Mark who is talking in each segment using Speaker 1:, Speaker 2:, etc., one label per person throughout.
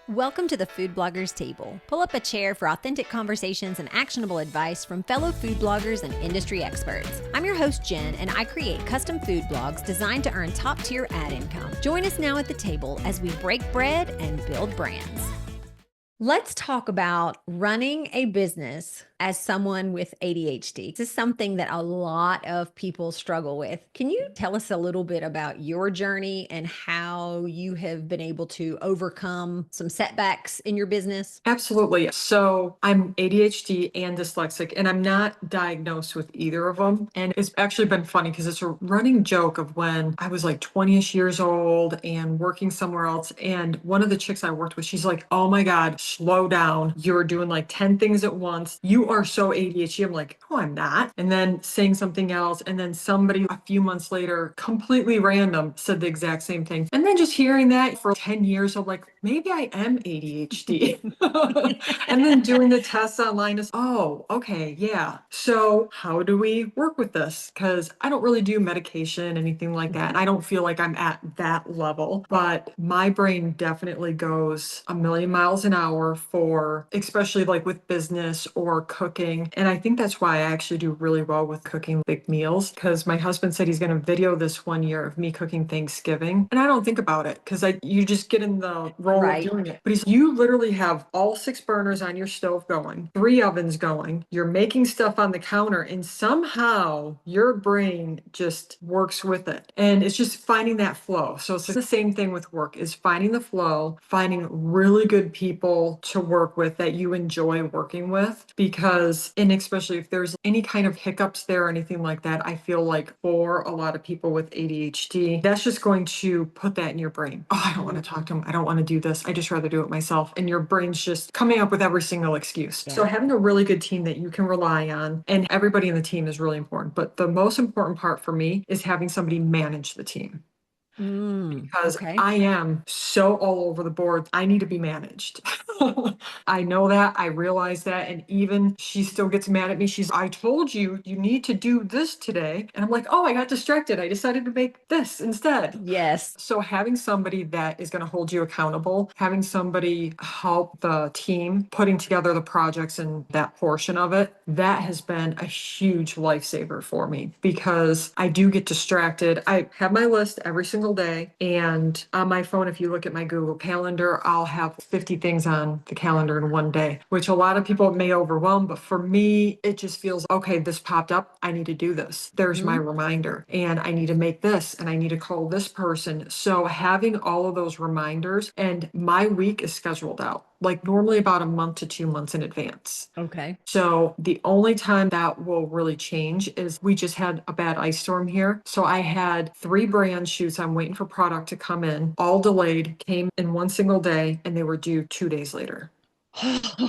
Speaker 1: Welcome to the Food Bloggers Table. Pull up a chair for authentic conversations and actionable advice from fellow food bloggers and industry experts. I'm your host, Jen, and I create custom food blogs designed to earn top-tier ad income. Join us now at the table as we break bread and build brands. Let's talk about running a business as someone with ADHD. This is something that a lot of people struggle with. Can you tell us a little bit about your journey and how you have been able to overcome some setbacks in your business?
Speaker 2: Absolutely. So I'm ADHD and dyslexic, and I'm not diagnosed with either of them. And it's actually been funny because it's a running joke of when I was like 20-ish years old and working somewhere else. And one of the chicks I worked with, she's like, "Oh my God, slow down. You're doing like 10 things at once. You are so ADHD." I'm like, "Oh, I'm not." And then saying something else. And then somebody a few months later, completely random, said the exact same thing. And then just hearing that for 10 years, I'm like, maybe I am ADHD. And then doing the tests online is, oh, okay, yeah. So how do we work with this? Because I don't really do medication, anything like that. And I don't feel like I'm at that level, but my brain definitely goes a million miles an hour for, especially like with business or cooking. And I think that's why I actually do really well with cooking big meals, because my husband said he's going to video this one year of me cooking Thanksgiving. And I don't think about it because you just get in the role of doing it. But you literally have all 6 burners on your stove going, 3 ovens going, you're making stuff on the counter, and somehow your brain just works with it. And it's just finding that flow. So it's the same thing with work, is finding the flow, finding really good people to work with that you enjoy working with, because, and especially if there's any kind of hiccups there or anything like that, I feel like for a lot of people with ADHD, that's just going to put that in your brain. Oh, I don't want to talk to him. I don't want to do this. I just rather do it myself. And your brain's just coming up with every single excuse. So having a really good team that you can rely on, and everybody in the team is really important. But the most important part for me is having somebody manage the team. Because
Speaker 1: Okay.
Speaker 2: I am so all over the board. I need to be managed. I know that. I realize that. And even she still gets mad at me. "I told you, you need to do this today." And I'm like, "Oh, I got distracted. I decided to make this instead."
Speaker 1: Yes.
Speaker 2: So having somebody that is going to hold you accountable, having somebody help the team putting together the projects and that portion of it, that has been a huge lifesaver for me, because I do get distracted. I have my list every single day, and on my phone, if you look at my Google Calendar, I'll have 50 things on the calendar in one day, which a lot of people may overwhelm, but for me, it just feels, okay, this popped up. I need to do this. There's my reminder, and I need to make this, and I need to call this person. So having all of those reminders, and my week is scheduled out, like normally about a month to 2 months in advance.
Speaker 1: Okay.
Speaker 2: So the only time that will really change is we just had a bad ice storm here. So I had 3 brand shoots. I'm waiting for product to come in, all delayed, came in one single day, and they were due 2 days later.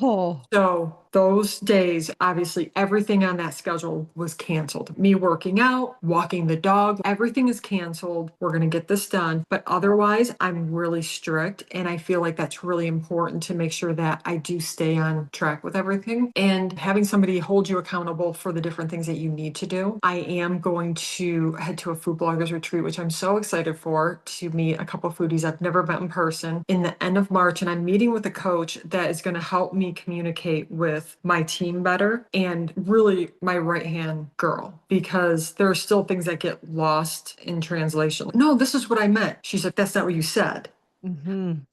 Speaker 1: Oh,
Speaker 2: So those days, obviously, everything on that schedule was canceled. Me working out, walking the dog, everything is canceled. We're going to get this done. But otherwise, I'm really strict. And I feel like that's really important to make sure that I do stay on track with everything. And having somebody hold you accountable for the different things that you need to do. I am going to head to a food bloggers retreat, which I'm so excited for, to meet a couple of foodies I've never met in person in the end of March. And I'm meeting with a coach that is going to help me communicate with my team better, and really my right-hand girl, because there are still things that get lost in translation. "No, this is what I meant." She's like, "That's not what you said."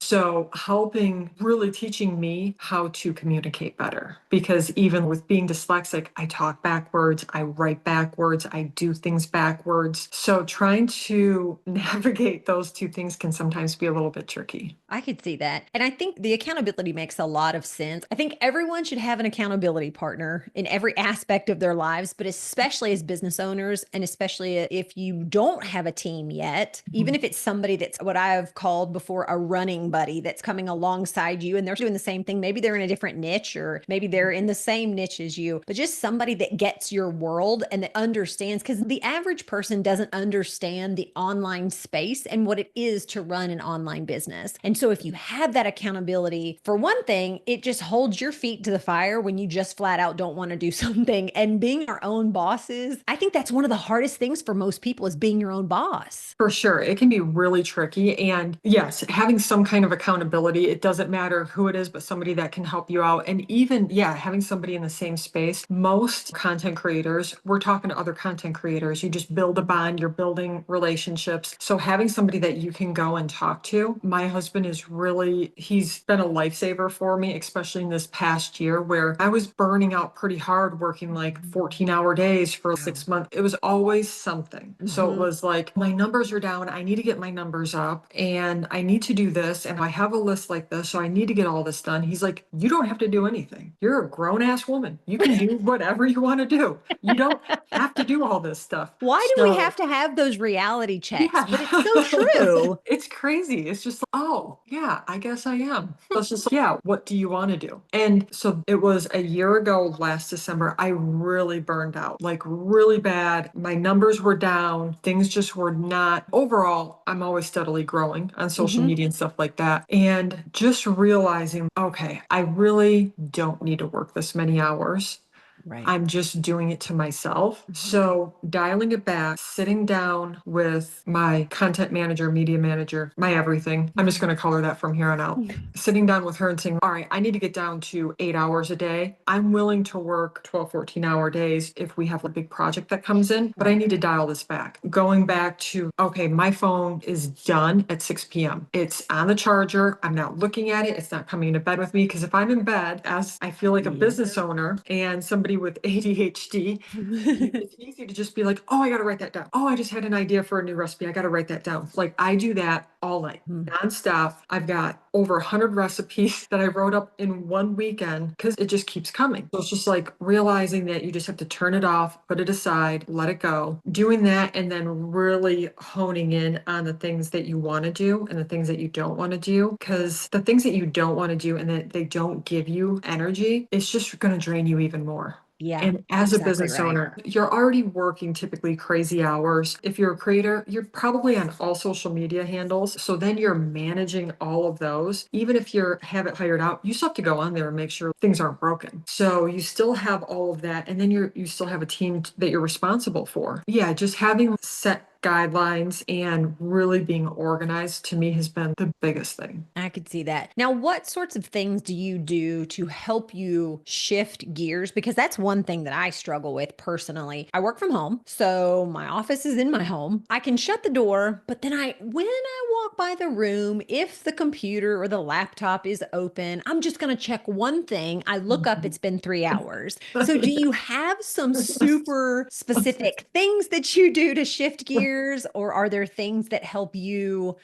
Speaker 2: So helping, really teaching me how to communicate better, because even with being dyslexic, I talk backwards, I write backwards, I do things backwards. So trying to navigate those 2 things can sometimes be a little bit tricky.
Speaker 1: I could see that. And I think the accountability makes a lot of sense. I think everyone should have an accountability partner in every aspect of their lives, but especially as business owners, and especially if you don't have a team yet, even if it's somebody that's what I've called before a running buddy that's coming alongside you and they're doing the same thing. Maybe they're in a different niche, or maybe they're in the same niche as you, but just somebody that gets your world and that understands, because the average person doesn't understand the online space and what it is to run an online business. And so if you have that accountability, for one thing, it just holds your feet to the fire when you just flat out don't want to do something. And being our own bosses, I think that's one of the hardest things for most people, is being your own boss.
Speaker 2: For sure. It can be really tricky. And yes, having some kind of accountability. It doesn't matter who it is, but somebody that can help you out. And even, yeah, having somebody in the same space. Most content creators, we're talking to other content creators. You just build a bond, you're building relationships. So having somebody that you can go and talk to. My husband is really, he's been a lifesaver for me, especially in this past year where I was burning out pretty hard working like 14-hour days for
Speaker 1: Wow.
Speaker 2: 6 months. It was always something. So it
Speaker 1: Hmm.
Speaker 2: was like, my numbers are down. I need to get my numbers up and I need to do this. And I have a list like this. So I need to get all this done. He's like, you don't have to do anything. You're a grown ass woman. You can do whatever you want to do. You don't have to do all this stuff.
Speaker 1: Why do we
Speaker 2: So
Speaker 1: have to have those reality checks?
Speaker 2: yeah,
Speaker 1: But it's so true.
Speaker 2: it's crazy. It's just, oh, yeah, I guess I am. So it's just, yeah, what do you want to do? And so it was a year ago, last December, I really burned out, like really bad. My numbers were down. Things just were not, overall, I'm always steadily growing on social
Speaker 1: Hmm.
Speaker 2: media and stuff like that. And just realizing, okay, I really don't need to work this many hours.
Speaker 1: Right.
Speaker 2: I'm just doing it to myself.
Speaker 1: Mhm.
Speaker 2: So dialing it back, sitting down with my content manager, media manager, my everything. I'm just going to call her that from here on out. Sitting down with her and saying, all right, I need to get down to 8 hours a day. I'm willing to work 12, 14-hour days if we have a big project that comes in, but I
Speaker 1: Right.
Speaker 2: need to dial this back. Going back to, okay, my phone is done at 6 p.m. It's on the charger. I'm not looking at it. It's not coming to bed with me because if I'm in bed, as I feel like a
Speaker 1: Yep.
Speaker 2: business owner and somebody with ADHD, it's easy to just be like, oh, I got to write that down. Oh, I just had an idea for a new recipe. I got to write that down. Like I do that all night,
Speaker 1: Mhm.
Speaker 2: nonstop. I've got over 100 recipes that I wrote up in one weekend because it just keeps coming. So it's just like realizing that you just have to turn it off, put it aside, let it go, doing that, and then really honing in on the things that you want to do and the things that you don't want to do. Because the things that you don't want to do and that they don't give you energy, it's just going to drain you even more.
Speaker 1: Yeah,
Speaker 2: And as a
Speaker 1: exactly
Speaker 2: business
Speaker 1: right.
Speaker 2: owner, you're already working typically crazy hours. If you're a creator, you're probably on all social media handles. So then you're managing all of those. Even if you have it hired out, you still have to go on there and make sure things aren't broken. So you still have all of that. And then you still have a team that you're responsible for. Yeah, just having set guidelines and really being organized to me has been the biggest thing.
Speaker 1: I could see that. Now, what sorts of things do you do to help you shift gears? Because that's one thing that I struggle with personally. I work from home, so my office is in my home. I can shut the door, but then when I walk by the room, if the computer or the laptop is open, I'm just going to check one thing. I look up, it's been 3 hours. So, do you have some super specific things that you do to shift gears, or are there things that help you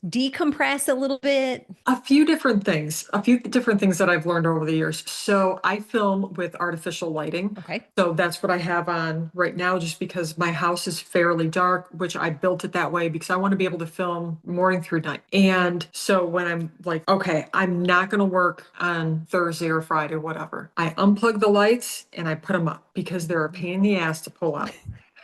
Speaker 1: decompress a little bit?
Speaker 2: A few different things that I've learned over the years. So I film with artificial lighting.
Speaker 1: Okay.
Speaker 2: So that's what I have on right now, just because my house is fairly dark, which I built it that way because I want to be able to film morning through night. And so when I'm like, okay, I'm not going to work on Thursday or Friday, whatever, I unplug the lights and I put them up because they're a pain in the ass to pull out.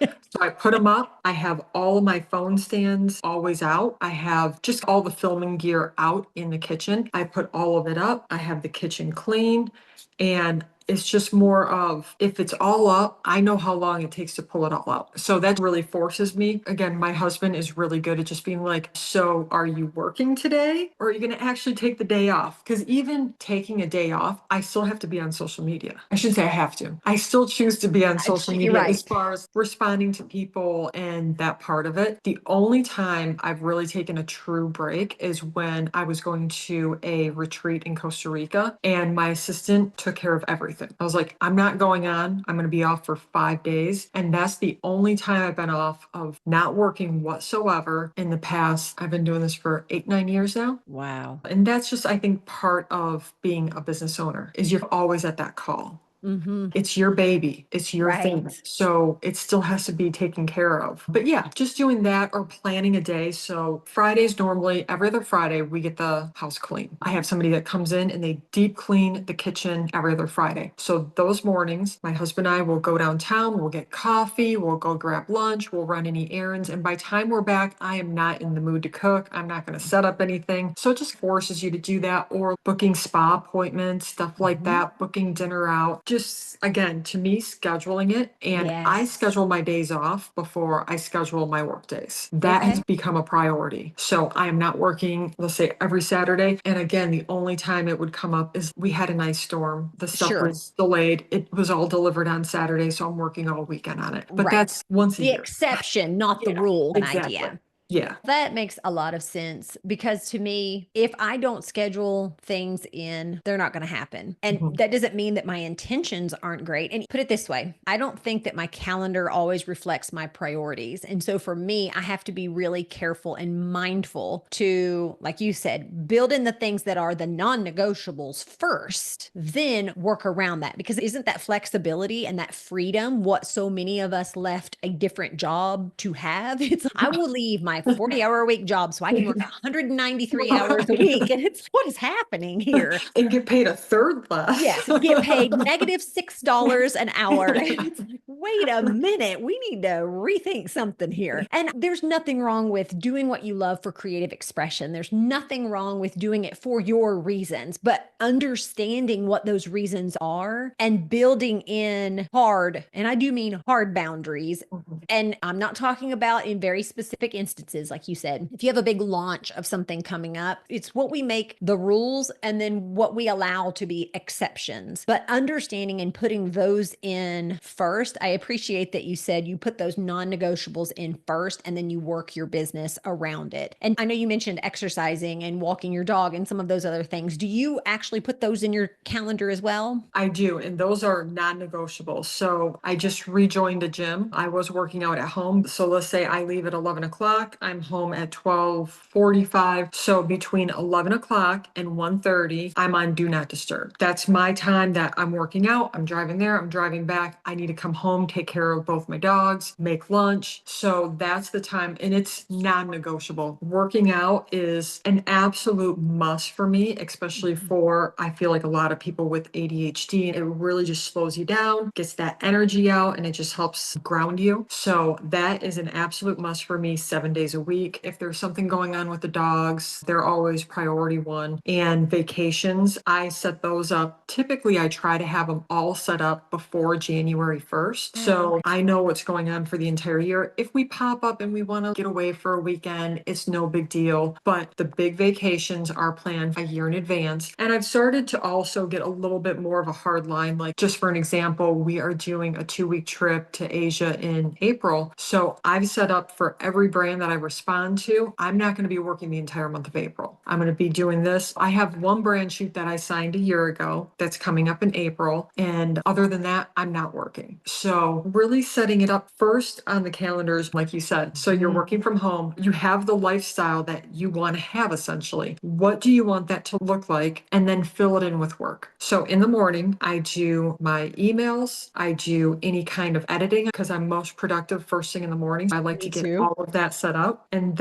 Speaker 2: So I put them up. I have all of my phone stands always out. I have just all the filming gear out in the kitchen. I put all of it up. I have the kitchen clean. And it's just more of if it's all up, I know how long it takes to pull it all out. So that really forces me. Again, my husband is really good at just being like, so are you working today or are you going to actually take the day off? Because even taking a day off, I still have to be on social media. I shouldn't say I have to. I still choose to be on social
Speaker 1: You're
Speaker 2: media as
Speaker 1: right.
Speaker 2: far as responding to people and that part of it. The only time I've really taken a true break is when I was going to a retreat in Costa Rica and my assistant took care of everything. I was like, I'm not going on. I'm going to be off for 5 days. And that's the only time I've been off of not working whatsoever in the past. I've been doing this for 8, 9 years now.
Speaker 1: Wow.
Speaker 2: And that's just, I think, part of being a business owner is you're always at that call.
Speaker 1: Hmm.
Speaker 2: It's your baby, it's your thing.
Speaker 1: Right.
Speaker 2: So it still has to be taken care of. But yeah, just doing that or planning a day. So Fridays, normally every other Friday, we get the house clean. I have somebody that comes in and they deep clean the kitchen every other Friday. So those mornings, my husband and I will go downtown, we'll get coffee, we'll go grab lunch, we'll run any errands. And by the time we're back, I am not in the mood to cook. I'm not going to set up anything. So it just forces you to do that or booking spa appointments, stuff like
Speaker 1: Mhm.
Speaker 2: that, booking dinner out. just, again, to me, scheduling it, and I
Speaker 1: Yes.
Speaker 2: schedule my days off before I schedule my work days. That has
Speaker 1: Okay.
Speaker 2: become a priority. So I am not working, let's say, every Saturday. And again, the only time it would come up is we had an ice storm. The stuff
Speaker 1: Sure.
Speaker 2: was delayed. It was all delivered on Saturday, so I'm working all weekend on it. But
Speaker 1: Right.
Speaker 2: that's once a
Speaker 1: The
Speaker 2: year.
Speaker 1: exception, not the
Speaker 2: Yeah,
Speaker 1: rule, an
Speaker 2: exactly.
Speaker 1: idea.
Speaker 2: Yeah.
Speaker 1: That makes a lot of sense because to me, if I don't schedule things in, they're not going to happen. And
Speaker 2: Mhm.
Speaker 1: that doesn't mean that my intentions aren't great. And put it this way, I don't think that my calendar always reflects my priorities. And so for me, I have to be really careful and mindful to, like you said, build in the things that are the non negotiables first, then work around that. Because isn't that flexibility and that freedom what so many of us left a different job to have? It's, I will leave my 40-hour a week job so I can work 193 hours a week. And it's, what is happening here?
Speaker 2: And get paid a third less.
Speaker 1: Yes, get paid negative $6 an hour. It's like, wait a minute, we need to rethink something here. And there's nothing wrong with doing what you love for creative expression. There's nothing wrong with doing it for your reasons, but understanding what those reasons are and building in hard, and I do mean hard boundaries.
Speaker 2: Mhm.
Speaker 1: And I'm not talking about in very specific instances, like you said, if you have a big launch of something coming up, it's what we make the rules and then what we allow to be exceptions. But understanding and putting those in first, I appreciate that you said you put those non negotiables in first and then you work your business around it. And I know you mentioned exercising and walking your dog and some of those other things. Do you actually put those in your calendar as well?
Speaker 2: I do, and those are non-negotiable. So I just rejoined a gym. I was working out at home. So let's say I leave at 11 o'clock. I'm home at 12:45. So between 11 o'clock and 1:30, I'm on do not disturb. That's my time that I'm working out. I'm driving there. I'm driving back. I need to come home, take care of both my dogs, make lunch. So that's the time, and it's non-negotiable. Working out is an absolute must for me, especially for, I feel like a lot of people with ADHD. It really just slows you down, gets that energy out, and it just helps ground you. So that is an absolute must for me 7 days a week. If there's something going on with the dogs, they're always priority one. And vacations, I set those up. Typically, I try to have them all set up before January 1st. So I know what's going on for the entire year. If we pop up and we want to get away for a weekend, it's no big deal. But the big vacations are planned a year in advance. And I've started to also get a little bit more of a hard line. Like, just for an example, we are doing a 2-week trip to Asia in April. So I've set up for every brand that I respond to, I'm not going to be working the entire month of April. I'm going to be doing this. I have one brand shoot that I signed a year ago that's coming up in April. And other than that, I'm not working. So really setting it up first on the calendars, like you said. So you're working from home, you have the lifestyle that you want to have essentially. What do you want that to look like? And then fill it in with work. So in the morning, I do my emails, I do any kind of editing because I'm most productive first thing in the morning. I like to
Speaker 1: Me
Speaker 2: get
Speaker 1: too.
Speaker 2: all of that set up. And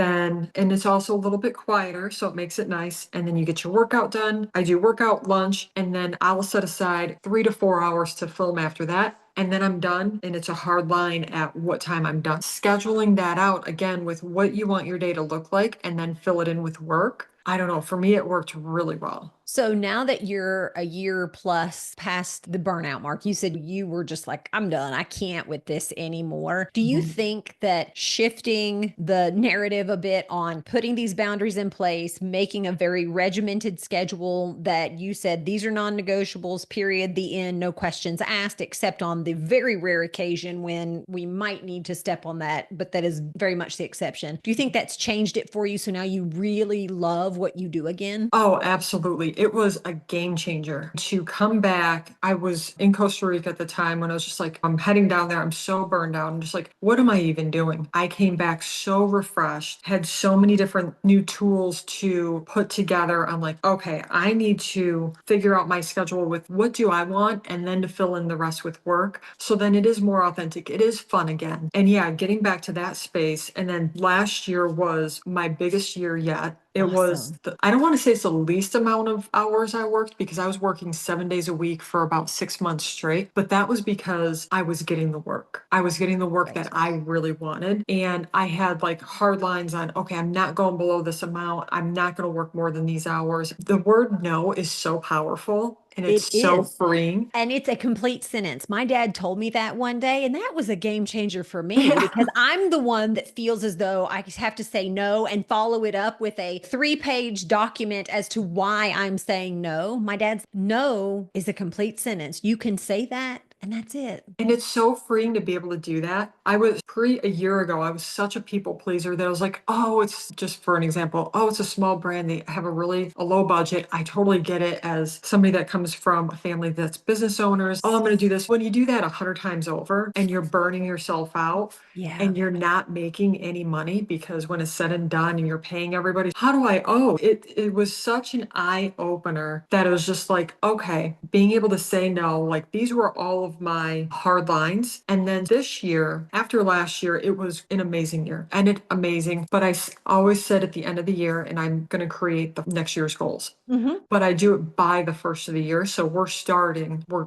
Speaker 2: it's also a little bit quieter, so it makes it nice. And then you get your workout done. I do workout, lunch, and then I'll set aside 3 to 4 hours to film after that. And then I'm done, and it's a hard line at what time I'm done. Scheduling that out again with what you want your day to look like and then fill it in with work. I don't know. For me, it worked really well.
Speaker 1: So now that you're a year plus past the burnout mark, you said you were just like, I'm done. I can't with this anymore. Do you
Speaker 2: Mhm.
Speaker 1: think that shifting the narrative a bit on putting these boundaries in place, making a very regimented schedule that you said these are non negotiables, period, the end, no questions asked, except on the very rare occasion when we might need to step on that, but that is very much the exception. Do you think that's changed it for you? So now you really love what you do again?
Speaker 2: Oh, absolutely. It was a game changer to come back. I was in Costa Rica at the time when I was just like, I'm heading down there. I'm so burned out. I'm just like, what am I even doing? I came back so refreshed, had so many different new tools to put together. I'm like, okay, I need to figure out my schedule with what do I want and then to fill in the rest with work. So then it is more authentic. It is fun again. And yeah, getting back to that space. And then last year was my biggest year yet. It was,
Speaker 1: Awesome.
Speaker 2: I don't want to say it's the least amount of hours I worked because I was working 7 days a week for about 6 months straight, but that was because I was getting the work. I was getting the work that
Speaker 1: Right.
Speaker 2: I really wanted. And I had like hard lines on, okay, I'm not going below this amount. I'm not going to work more than these hours. The word no is so powerful. and it's
Speaker 1: It
Speaker 2: so
Speaker 1: is.
Speaker 2: freeing.
Speaker 1: And it's a complete sentence. My dad told me that one day, and that was a game changer for me because I'm the one that feels as though I have to say no and follow it up with a 3-page document as to why I'm saying no. My dad's no is a complete sentence. You can say that, and that's it.
Speaker 2: And it's so freeing to be able to do that. I was a year ago, I was such a people pleaser that I was like, oh, it's just for an example, oh, it's a small brand. They have a low budget. I totally get it as somebody that comes from a family that's business owners. Oh, I'm going to do this. When you do that 100 times over and you're burning yourself out,
Speaker 1: Yeah.
Speaker 2: and you're not making any money because when it's said and done and you're paying everybody, how do I owe? It was such an eye opener that it was just like, okay, being able to say no, like these were all of my hard lines. And then this year, after last year, it was an amazing year. Ended amazing. But always said at the end of the year, and I'm going to create the next year's goals.
Speaker 1: Hmm.
Speaker 2: But I do it by the first of the year. So we're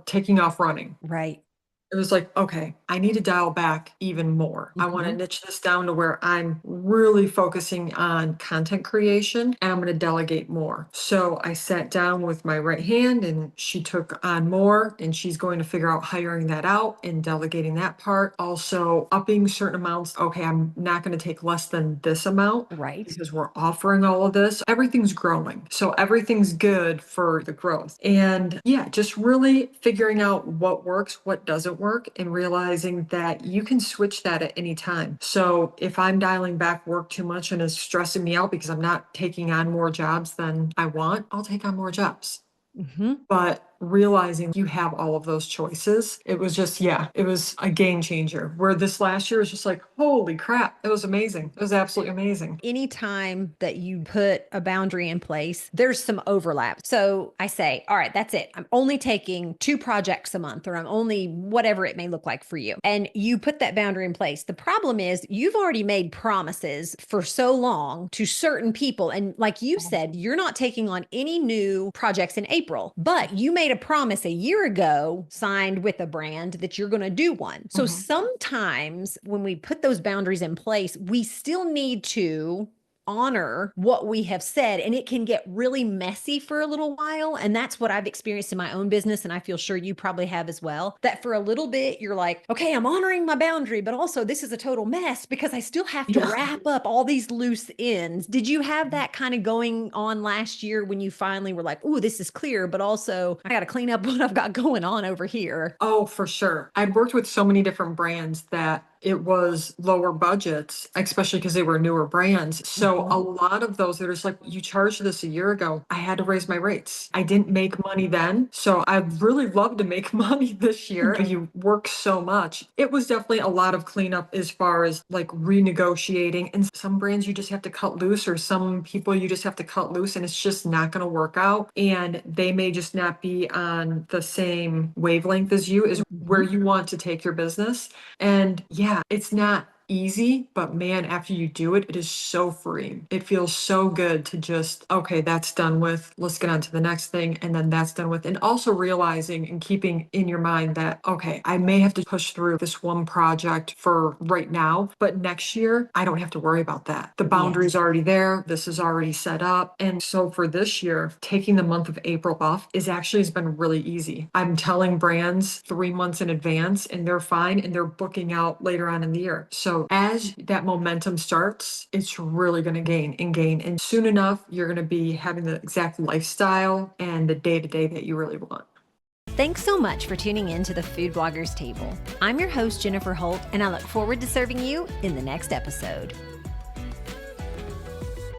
Speaker 2: taking off running.
Speaker 1: Right.
Speaker 2: It was like, okay, I need to dial back even more. I want to
Speaker 1: Hmm.
Speaker 2: niche this down to where I'm really focusing on content creation and I'm going to delegate more. So I sat down with my right hand and she took on more and she's going to figure out hiring that out and delegating that part. Also upping certain amounts. Okay, I'm not going to take less than this amount
Speaker 1: Right.
Speaker 2: because we're offering all of this. Everything's growing. So everything's good for the growth. And yeah, just really figuring out what works, what doesn't work, and realizing that you can switch that at any time. So if I'm dialing back work too much and it's stressing me out because I'm not taking on more jobs than I want, I'll take on more jobs.
Speaker 1: Hmm.
Speaker 2: But realizing you have all of those choices, it was just, yeah, it was a game changer. Where this last year was just like, holy crap, it was amazing. It was absolutely amazing.
Speaker 1: Anytime that you put a boundary in place, there's some overlap. So I say, all right, that's it. I'm only taking 2 projects a month, or I'm only whatever it may look like for you. And you put that boundary in place. The problem is you've already made promises for so long to certain people. And like you said, you're not taking on any new projects in April, but you made a promise a year ago, signed with a brand, that you're going to do one. So
Speaker 2: Mhm.
Speaker 1: sometimes when we put those boundaries in place, we still need to honor what we have said, and it can get really messy for a little while. And that's what I've experienced in my own business, and I feel sure you probably have as well, that for a little bit you're like, okay, I'm honoring my boundary, but also this is a total mess because I still have to
Speaker 2: Yeah.
Speaker 1: wrap up all these loose ends. Did you have that kind of going on last year when you finally were like, oh, this is clear, but also I got to clean up what I've got going on over here?
Speaker 2: Oh, for sure. I'd worked with so many different brands that it was lower budgets, especially because they were newer brands. So a
Speaker 1: Mhm.
Speaker 2: lot of those that are just like, you charged this a year ago. I had to raise my rates. I didn't make money then. So I'd really love to make money this year. But you work so much. It was definitely a lot of cleanup as far as like renegotiating. And some brands you just have to cut loose, or some people you just have to cut loose, and it's just not going to work out. And they may just not be on the same wavelength as you, is where
Speaker 1: Mhm.
Speaker 2: you want to take your business. And yeah, it's not easy, but man, after you do it, it is so freeing. It feels so good to just, okay, that's done with. Let's get on to the next thing. And then that's done with. And also realizing and keeping in your mind that, okay, I may have to push through this one project for right now, but next year, I don't have to worry about that. The
Speaker 1: Yeah.
Speaker 2: boundary's already there. This is already set up. And so for this year, taking the month of April off has been really easy. I'm telling brands 3 months in advance and they're fine and they're booking out later on in the year. So as that momentum starts, it's really going to gain and gain. And soon enough, you're going to be having the exact lifestyle and the day to day that you really want.
Speaker 1: Thanks so much for tuning in to the Food Bloggers Table. I'm your host, Jennifer Holt, and I look forward to serving you in the next episode.